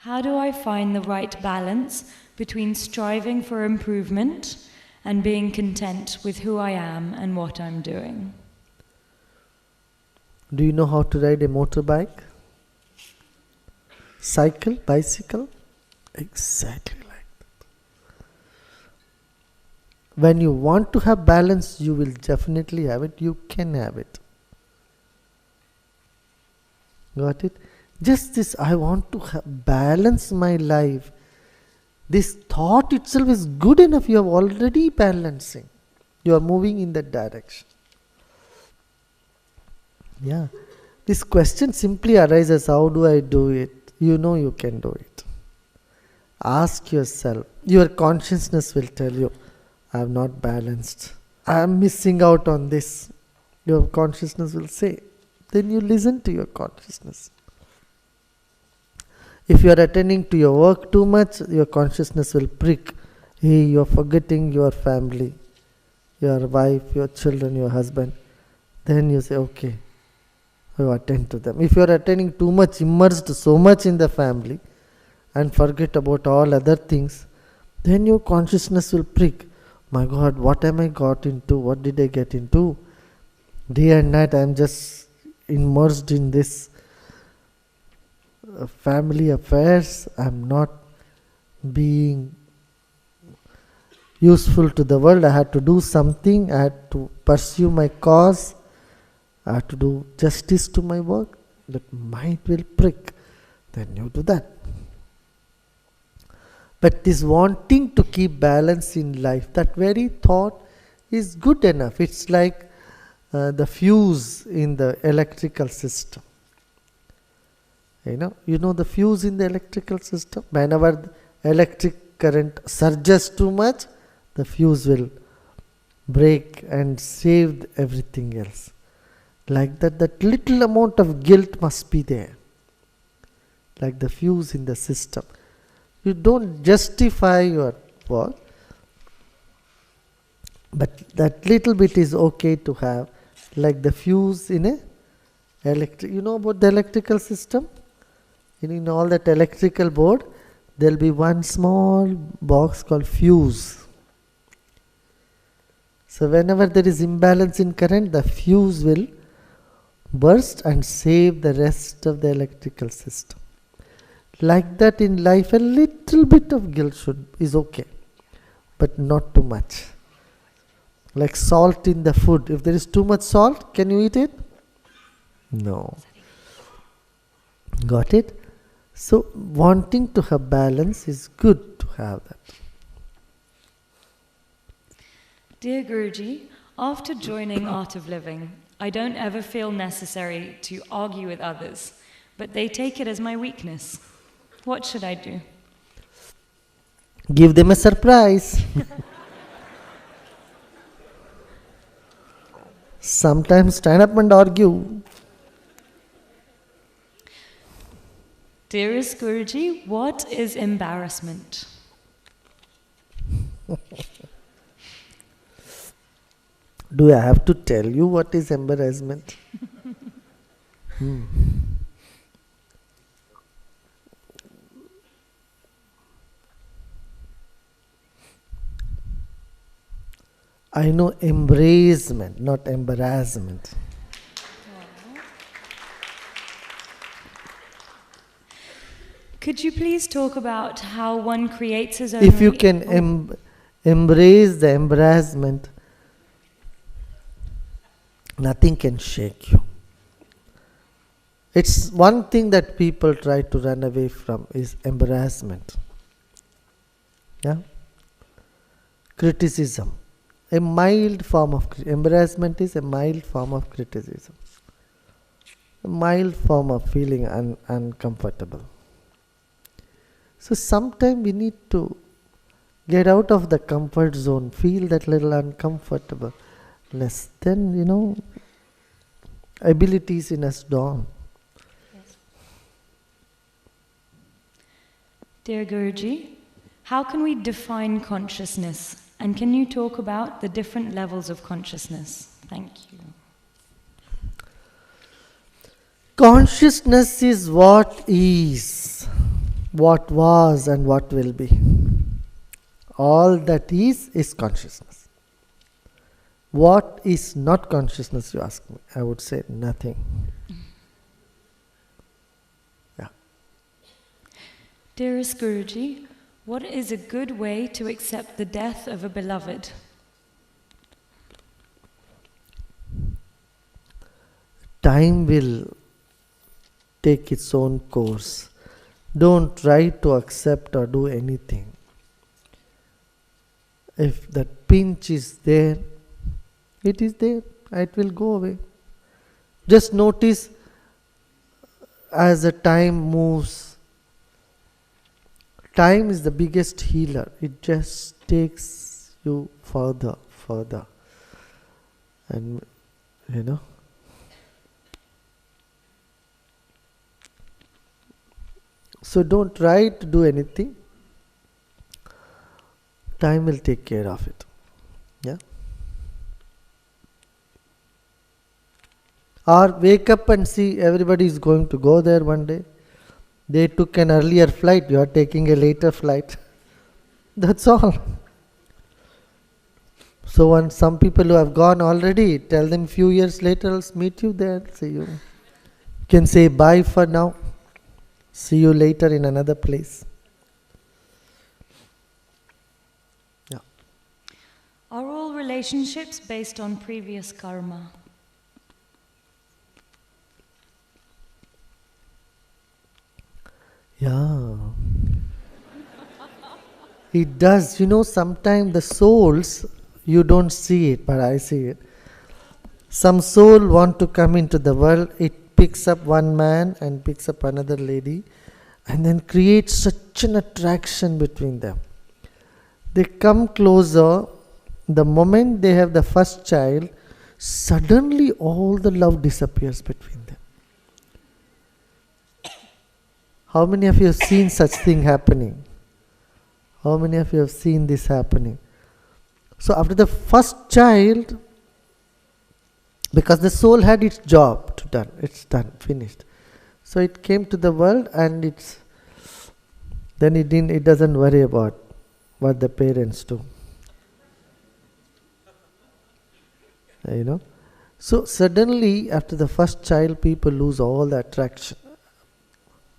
How do I find the right balance between striving for improvement and being content with who I am and what I'm doing? Do you know how to ride a motorbike? Cycle, bicycle? Exactly like that. When you want to have balance, you will definitely have it. You can have it. Got it? Just this, I want to balance my life. This thought itself is good enough. You are already balancing. You are moving in that direction. Yeah. This question simply arises, how do I do it? You know you can do it. Ask yourself. Your consciousness will tell you, I am not balanced. I am missing out on this. Your consciousness will say. Then you listen to your consciousness. If you are attending to your work too much, your consciousness will prick. Hey, you are forgetting your family, your wife, your children, your husband. Then you say, okay, you attend to them. If you are attending too much, immersed so much in the family and forget about all other things, then your consciousness will prick. My God, what am I got into? What did I get into? Day and night I am just immersed in this family affairs. I am not being useful to the world. I had to do something. I had to pursue my cause. I have to do justice to my work. That mind will prick. Then you do that. But this wanting to keep balance in life, that very thought is good enough. It's like the fuse in the electrical system. You know the fuse in the electrical system? Whenever the electric current surges too much, the fuse will break and save everything else. Like that, that little amount of guilt must be there. Like the fuse in the system. You don't justify your work, but that little bit is okay to have. Like the fuse in a electric. You know about the electrical system? In all that electrical board, there will be one small box called fuse. So whenever there is imbalance in current, the fuse will burst and save the rest of the electrical system. Like that in life, a little bit of guilt is okay, but not too much. Like salt in the food. If there is too much salt, can you eat it? No. Got it? So wanting to have balance is good to have that. Dear Guruji, after joining Art of Living, I don't ever feel necessary to argue with others, but they take it as my weakness. What should I do? Give them a surprise. Sometimes stand up and argue. Dearest Guruji, what is embarrassment? Do I have to tell you what is embarrassment? I know embracement, not embarrassment. Could you please talk about how one creates his own... If you can embrace the embarrassment, nothing can shake you. It's one thing that people try to run away from is embarrassment. Yeah? Criticism. A mild form of embarrassment is a mild form of criticism. A mild form of feeling uncomfortable. So sometimes we need to get out of the comfort zone, feel that little uncomfortable. Less then, abilities in us dawn. Yes. Dear Guruji, how can we define consciousness? And can you talk about the different levels of consciousness? Thank you. Consciousness is what is. what was and what will be. All that is consciousness. What is not consciousness, you ask me? I would say nothing. Yeah. Dearest Guruji, what is a good way to accept the death of a beloved? Time will take its own course. Don't try to accept or do anything. If that pinch is there, it is there. It will go away. Just notice as the time moves. Time is the biggest healer. It just takes you further. And so don't try to do anything. Time will take care of it. Yeah. Or wake up and see everybody is going to go there one day. They took an earlier flight, you are taking a later flight. That's all. So when some people who have gone already, tell them few years later, I'll meet you there, see you. You can say bye for now. See you later in another place. Yeah. Are all relationships based on previous karma? Yeah. It does. Sometimes the souls, you don't see it, but I see it. Some soul want to come into the world, it picks up one man and picks up another lady and then creates such an attraction between them. They come closer, the moment they have the first child, suddenly all the love disappears between them. How many of you have seen such thing happening? How many of you have seen this happening? So after the first child, because the soul had its job to done, it's done, finished. So it came to the world and it doesn't worry about what the parents do. So suddenly after the first child, people lose all the attraction.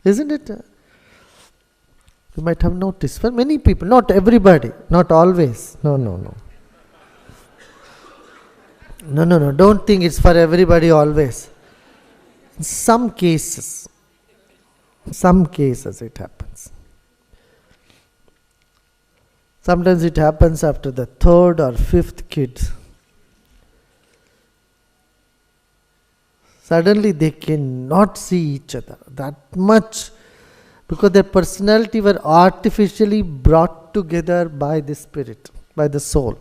Isn't it? You might have noticed. For many people, not everybody, not always. No. Don't think it's for everybody always. In some cases it happens. Sometimes it happens after the third or fifth kid. Suddenly they cannot see each other that much because their personality were artificially brought together by the spirit, by the soul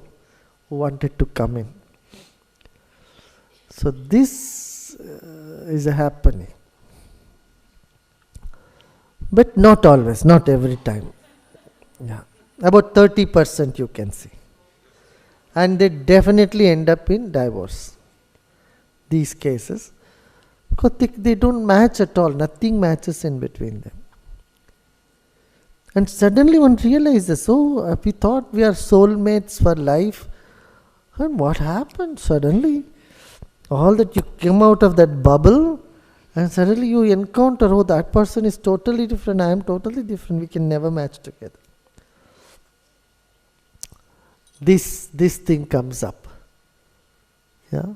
who wanted to come in. So this is happening. But not always, not every time. Yeah. About 30% you can see. And they definitely end up in divorce. These cases. Because they don't match at all. Nothing matches in between them. And suddenly one realizes, we thought we are soulmates for life. And what happened suddenly? All that you came out of that bubble and suddenly you encounter, that person is totally different, I am totally different, we can never match together. This thing comes up. Yeah.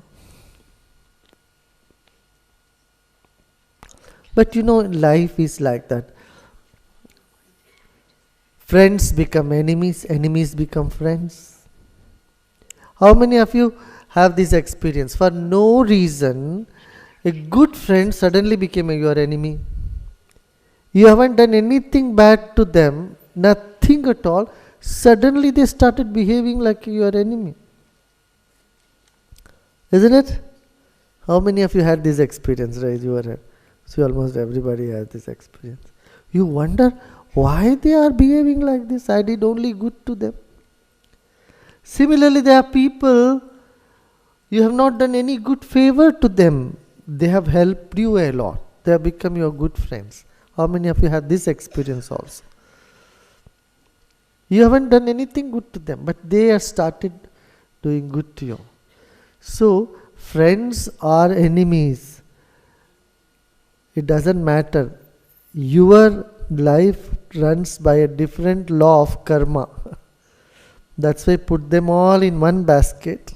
But life is like that. Friends become enemies, enemies become friends. How many of you have this experience? For no reason, a good friend suddenly became your enemy. You haven't done anything bad to them, nothing at all. Suddenly they started behaving like your enemy. Isn't it? How many of you had this experience? Raise your hand. So almost everybody has this experience. You wonder why they are behaving like this. I did only good to them. Similarly, there are people, you have not done any good favor to them. They have helped you a lot. They have become your good friends. How many of you had this experience also? You haven't done anything good to them, but they have started doing good to you. So, friends or enemies, it doesn't matter. Your life runs by a different law of karma. That's why put them all in one basket.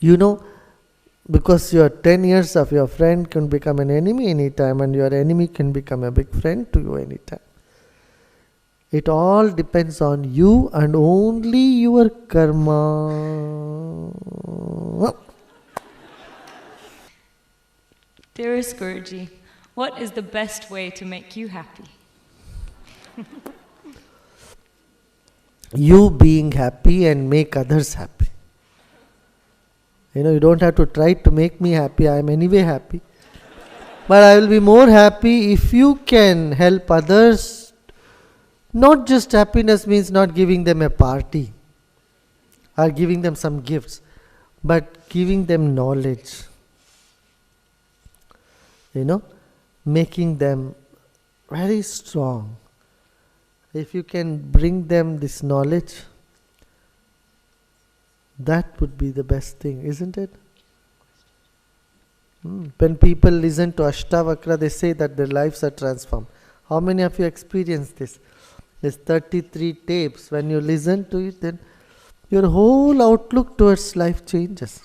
You know, because your 10 years of your friend can become an enemy anytime, and your enemy can become a big friend to you anytime. It all depends on you and only your karma. Dearest Guruji, what is the best way to make you happy? You being happy and make others happy. You don't have to try to make me happy. I am anyway happy. But I will be more happy if you can help others. Not just happiness means not giving them a party or giving them some gifts, but giving them knowledge. Making them very strong. If you can bring them this knowledge, that would be the best thing, isn't it? When people listen to Ashtavakra, they say that their lives are transformed. How many of you experienced this? There's 33 tapes. When you listen to it, then your whole outlook towards life changes.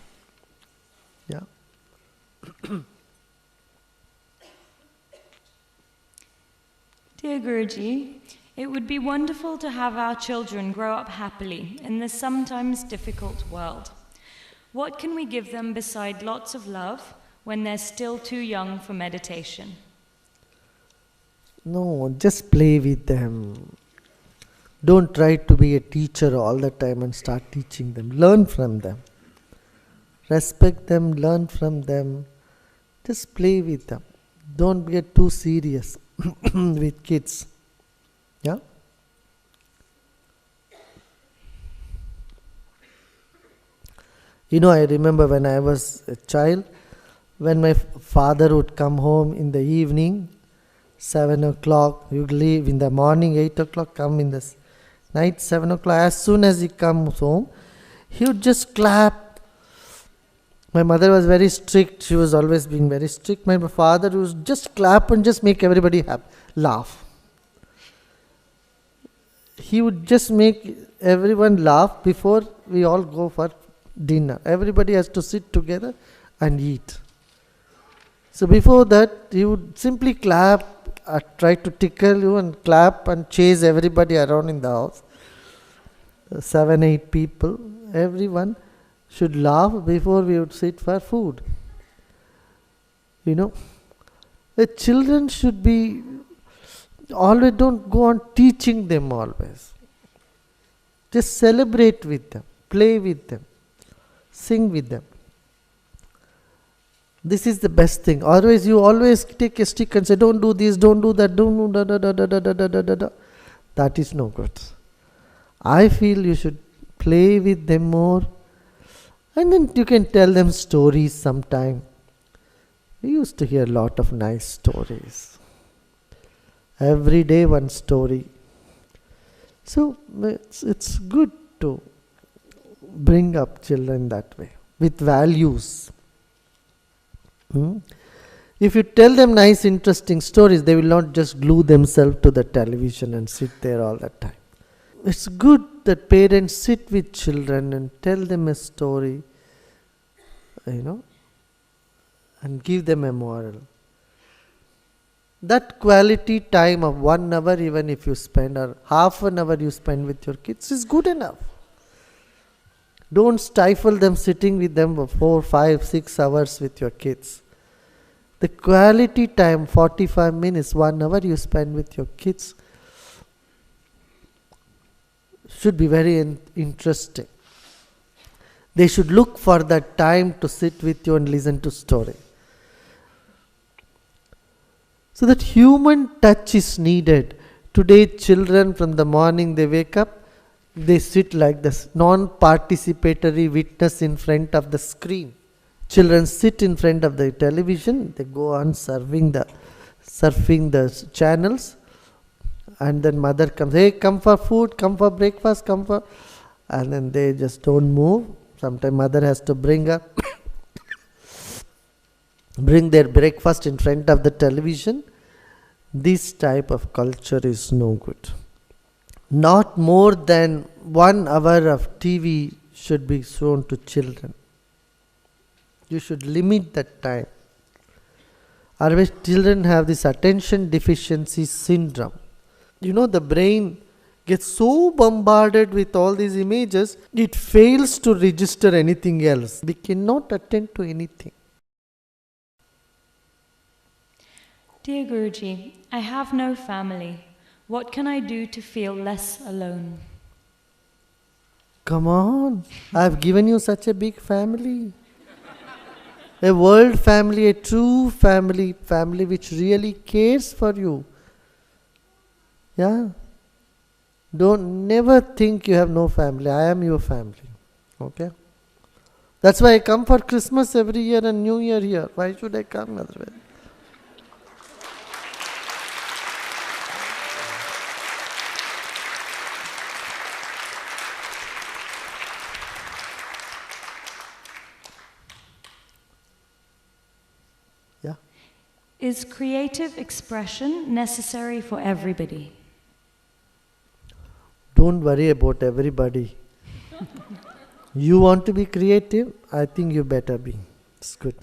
Yeah. Dear Guruji, it would be wonderful to have our children grow up happily in this sometimes difficult world. What can we give them beside lots of love when they're still too young for meditation? No, just play with them. Don't try to be a teacher all the time and start teaching them. Learn from them. Respect them, learn from them. Just play with them. Don't get too serious with kids. Yeah? I remember when I was a child, when my father would come home in the evening, 7 o'clock, he would leave in the morning, 8 o'clock, come in the night, 7 o'clock. As soon as he comes home, he would just clap. My mother was very strict. She was always being very strict. My father would just clap and just make everybody laugh. He would just make everyone laugh before we all go for dinner. Everybody has to sit together and eat. So before that, he would simply clap, try to tickle you and clap and chase everybody around in the house. 7, 8 people, everyone should laugh before we would sit for food. The children should be, always don't go on teaching them always. Just celebrate with them, play with them, sing with them. This is the best thing. Otherwise, you always take a stick and say, don't do this, don't do that, don't do da. That is no good. I feel you should play with them more. And then you can tell them stories sometime. We used to hear a lot of nice stories. Every day one story. So it's good to bring up children that way, with values. If you tell them nice, interesting stories, they will not just glue themselves to the television and sit there all the time. It's good that parents sit with children and tell them a story, and give them a moral. That quality time of 1 hour, even if you spend, or half an hour you spend with your kids, is good enough. Don't stifle them sitting with them for 4, 5, 6 hours with your kids. The quality time, 45 minutes, 1 hour you spend with your kids, should be very interesting. They should look for that time to sit with you and listen to story. So that human touch is needed. Today children, from the morning they wake up, they sit like this, non-participatory witness in front of the screen. Children sit in front of the television, they go on surfing the channels, and then mother comes, hey, come for food, come for breakfast, come for, and then they just don't move. Sometimes mother has to bring their breakfast in front of the television. This type of culture is no good. Not more than 1 hour of TV should be shown to children. You should limit that time. Otherwise, children have this attention deficiency syndrome. The brain gets so bombarded with all these images, it fails to register anything else. We cannot attend to anything. Dear Guruji, I have no family. What can I do to feel less alone? Come on, I have given you such a big family. A world family, a true family which really cares for you. Yeah. Never think you have no family. I am your family. Okay? That's why I come for Christmas every year and New Year here. Why should I come otherwise? Yeah. Is creative expression necessary for everybody? Don't worry about everybody. You want to be creative? I think you better be. It's good.